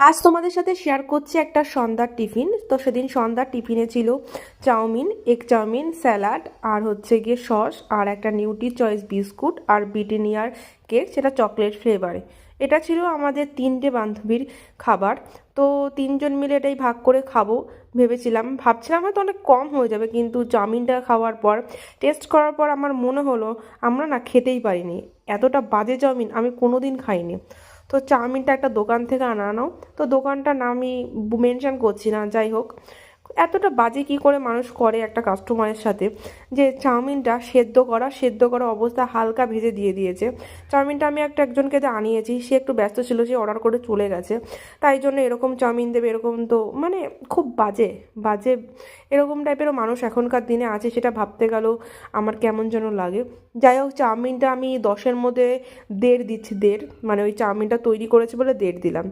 আজ তোমাদের সাথে শেয়ার করছি একটা সন্ধ্যার টিফিন। তো সেদিন সন্ধ্যার টিফিনে ছিল চাউমিন, এগ চাউমিন, স্যালাড, আর হচ্ছে গিয়ে সস, আর একটা নিউট্রি চয়েস বিস্কুট, আর ব্রিটানিয়ার কেক, সেটা চকলেট ফ্লেভারে। এটা ছিল আমাদের তিনটে বান্ধবীর খাবার। তো তিনজন মিলে এটাই ভাগ করে খাবো ভাবছিলাম হয়তো অনেক কম হয়ে যাবে, কিন্তু চাউমিনটা খাওয়ার পর, টেস্ট করার পর আমার মনে হলো আমরা না খেতেই পারিনি। এতটা বাজে চাউমিন আমি কোনোদিন খাইনি। তো চাউমিনটা একটা দোকান থেকে আনানো। তো দোকানটার নাম আমি মেনশন করছি না, যাই হোক। এতটা বাজে কি করে মানুষ করে একটা কাস্টমারের সাথে, যে চাউমিনটা সেদ্ধ করা অবস্থা হালকা ভেজে দিয়ে দিয়েছে। চাউমিনটা আমি একজনকে দিয়ে আনিয়েছি, সে একটু ব্যস্ত ছিল, সে অর্ডার করে চলে গেছে। তাই জন্য এরকম চাউমিন দেবে, এরকম তো মানে খুব বাজে বাজে এরকম টাইপেরও মানুষ এখনকার দিনে আছে, সেটা ভাবতে গেলেও আমার কেমন যেন লাগে। যাই হোক, চাউমিনটা আমি 10-এর মধ্যে 1.5 দিচ্ছি, 1.5, মানে ওই চাউমিনটা তৈরি করেছে বলে 1.5 দিলাম।